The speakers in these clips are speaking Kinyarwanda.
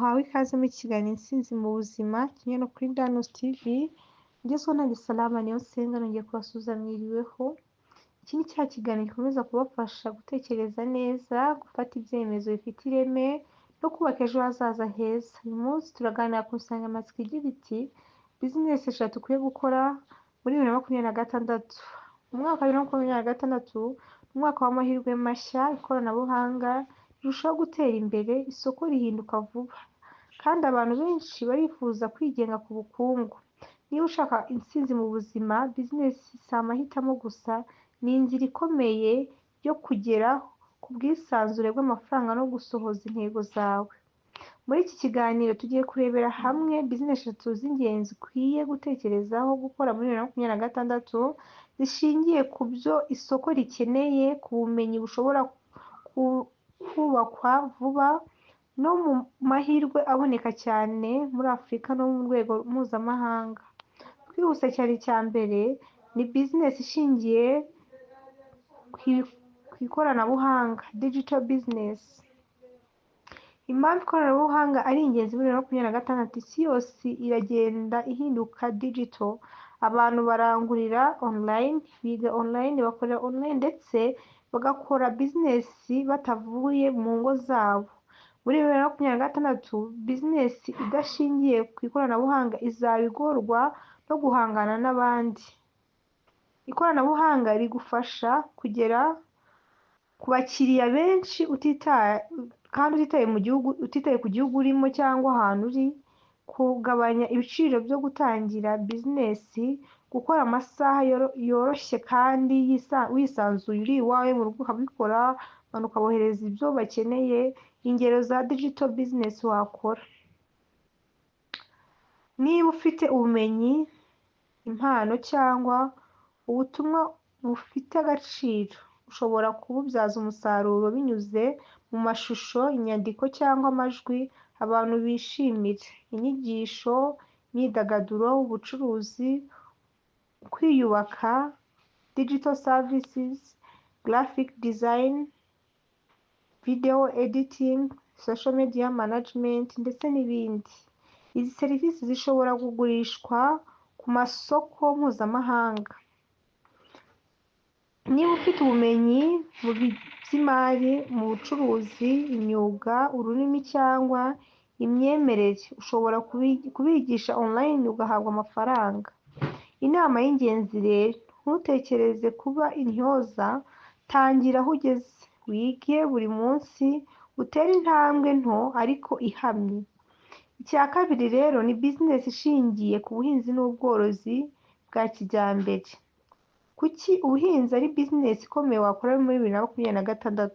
muhawe ikaze mu kiganiro Intsinzi mu buzima kimwe no kuri Danos TV. Ngezweho na Salama niyo nsenga nongeye kubasuhuza mwiriweho. Iki ni cya kiganiro gikomeza kubafasha gutekereza neza, gufata ibyemezo bifite ireme no kubaka ejo hazaza heza. Uyu munsi turaganira ku nsanganyamatsiko igira iti bizinesi eshatu ukwiye gukora muri 2026. Umwaka wa 2026 umwaka w'amahirwe mashya, ikoranabuhanga rirushaho gutera imbere, isoko rihinduka vuba kandi abantu benshi barifuza kwigenga ku bukungu. Niba ushaka intsinzi mu buzima, bizinesi si amahitamo gusa, ni inzira ikomeye yo kugera ku bwisanzure bw'amafaranga no gusohoza intego zawe. Muri iki kiganiro tugiye kurebera hamwe bizinesi eshatu z'ingenzi ukwiye gutekerezaho gukora muri 2026 zishingiye ku byo isoko rikeneye, ku bumenyi bushobora kubakwa vuba no mu mahirwe aboneka cyane muri Afurika no mu rwego mpuzamahanga. Twihuse cyane, icya mbere ni bizinesi ishingiye ku ikoranabuhanga, digital business. Impamvu ikoranabuhanga ari ingenzi muri 2026, isi yose iragenda ihinduka digital. Abantu barangurira online, biga online, bakorera online ndetse bagakora bizinesi batavuye mu ngo zabo. Muri 2026 bizinesi idashingiye ku ikoranabuhanga izaba igorwa no guhangana n'abandi. Ikoranabuhanga rigufasha kugera ku bakiriya benshi utitaye ku gihugu urimo cyangwa ahantu uri, kugabanya ibiciro byo gutangira bizinesi, gukora amasaha yoroshye kandi wisanzuye uri iwawe mu rugo ukabikora, abantu ukabohereza ibyo bakeneye. Ingero za digital business wakora: niba ufite ubumenyi, impano cyangwa ubutumwa bufite agaciro, ushobora kububyaza umusaruro binyuze mu mashusho, inyandiko cyangwa amajwi abantu bishimira. Inyigisho, imyidagaduro, ubucuruzi, kwiyubaka, digital services, graphic design, video editing, social media management ndetse n'ibindi. Izi serivisi zishobora kugurishwa ku masoko mpuzamahanga. Niba ufite ubumenyi mu by'imari, mu bucuruzi, imyuga, ururimi cyangwa imyemerere, ushobora kubigisha online ugahabwa amafaranga. Inama y'ingenzi rero: ntutekereze kuba intyoza, tangira aho ugeze, wige buri munsi, utere intambwe nto ariko ihamye. Icya kabiri rero ni bizinesi ishingiye ku buhinzi n'ubworozi bwa kijyambere. Kuki ubuhinzi ari bizinesi ikomeye wakora muri 2026?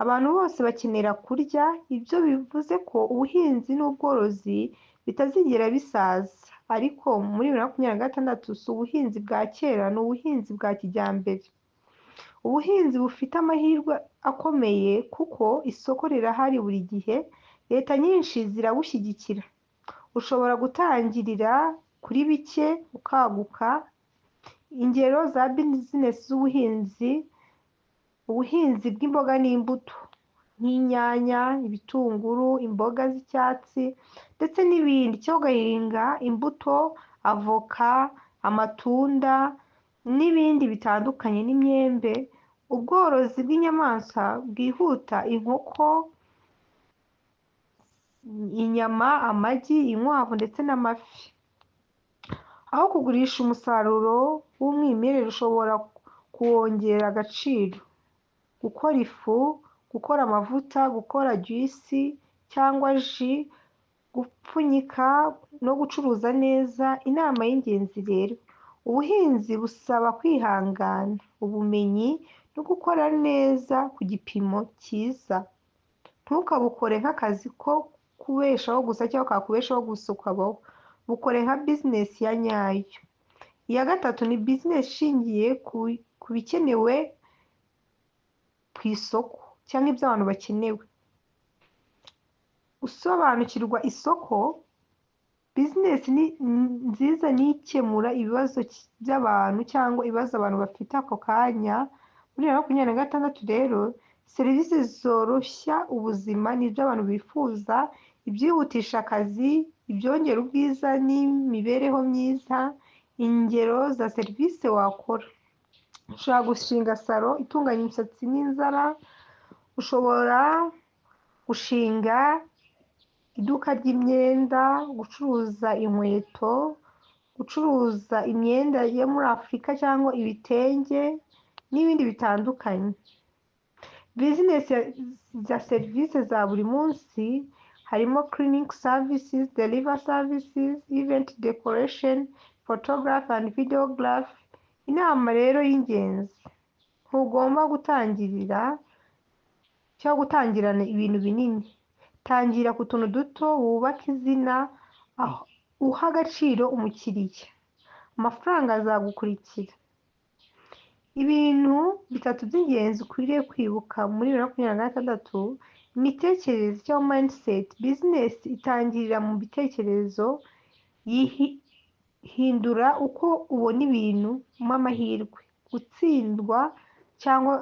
Abantu bose bakenera kurya, ibyo bivuze ko ubuhinzi n'ubworozi bitazigera bisaza. Ariko muri 2026 si ubuhinzi bwa kera, ni ubuhinzi bwa kijyambere. Ubuhinzi bufite amahirwe akomeye kuko isoko rirahari buri gihe, leta nyinshi zirabushyigikira. Ushobora gutangirira kuri bike ukaguka. Ingero za bizinesi z'ubuhinzi: ubuhinzi bw'imboga n'imbuto nk'inyanya, ibitunguru, imboga z'icyatsi ndetse n'ibindi, cyangwa ugahinga imbuto, avoka, amatunda n'ibindi bitandukanye n'imyembe. Ubworozi bw'inyamaswa bwihuta: inkoko, inyama, amagi, inkwavu ndetse n'amafi. Aho kugurisha umusaruro w'umwimerere, ushobora kuwongera agaciro, gukora ifu, gukora amavuta, gukora juice cyangwa ji, gupfunyika no gucuruza neza. Inama y'ingenzi rero: ubuhinzi busaba kwihangana, ubumenyi no gukora neza ku gipimo cyiza. Ntukabukore nk'akazi ko kubeshaho gusa cyangwa kakubeshaho gusa ukabaho, bukore nka bizinesi ya nyayo. Iya gatatu ni bizinesi ishingiye ku bikenewe ku isoko cyangwa ibyo abantu bakenewe. Gusobanukirwa isoko: bizinesi nziza ni ikemura ibibazo by'abantu cyangwa ibibazo abantu bafite ako kanya. Muri 2026 rero serivisi zoroshya ubuzima ni ibyo abantu bifuza. ibyihutisha akazi, ibyongera ubwiza n'imibereho myiza. Ingero za serivisi wakora: ushobora gushinga salo itunganya imisatsi n'inzara, ushobora gushinga iduka ry'imyenda, gucuruza inkweto, gucuruza imyenda yo muri Afurika cyangwa ibitenge n'ibindi bitandukanye. Bizinesi za serivisi za buri munsi harimo cleaning services, delivery services, event decoration, photography and videography. Inama rero y'ingenzi: ntugomba gutangirana ibintu binini. Tangira ku tuntu duto, wubake izina, uha agaciro umukiriya, amafaranga azagukurikira. Ibintu 3 by'ingenzi ukwiriye kwibuka muri 2026: imitekerereze cyangwa mindset. Business itangirira mu bitekerezo. Hindura uko ubona ibintu nk'amahirwe. Gutsindwa cyangwa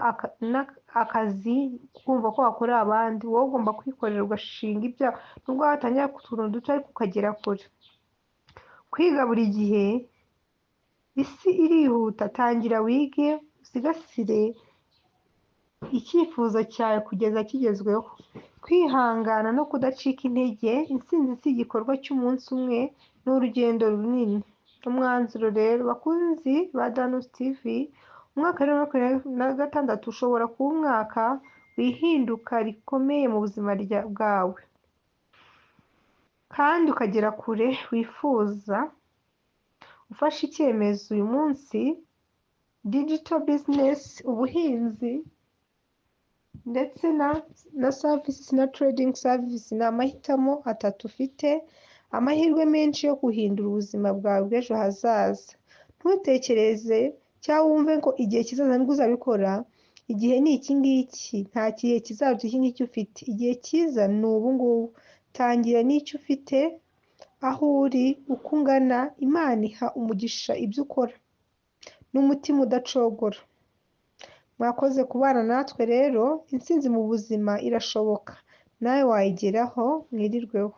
akazi kumva ko wakorera abandi, wowe ugomba kwikorera ugashinga ibyawe, nubwo watangira ku tuntu duto ariko ukagera kure. Kwiga buri gihe. Isi irihuta, tangira wige, usigasire icyifuzo cyawe kugeza kigezweho. Kwihangana no kudacika intege. Intsinzi si igikorwa cy'umunsi umwe, ni urugendo runini. Umwanzuro rero, bakunzi ba Danusi TV, umwaka wa 2026 ushobora kuba umwaka w'ihinduka rikomeye mu buzima bwawe, kandi ukagera kure wifuza. Ufashe icyemezo uyu munsi: digital business, ubuhinzi ndetse na services na trading service ni amahitamo 3 ufite, amahirwe menshi yo guhindura ubuzima bwawe bw'ejo hazaza. Ntutekereze cyangwa wumve ngo igihe kizaza nibwo uzabikora. Igihe ni iki ngiki, nta gihe kizaruta iki ngiki ufite. Igihe cyiza ni ubu ngubu. Tangira n'icyo ufite, aho uri, uko ungana. Imana iha umugisha ibyo ukora n'umutima udacogora. Mwakoze kubana natwe rero. Intsinzi mu buzima irashoboka, nawe wayigeraho. Mwirirweho.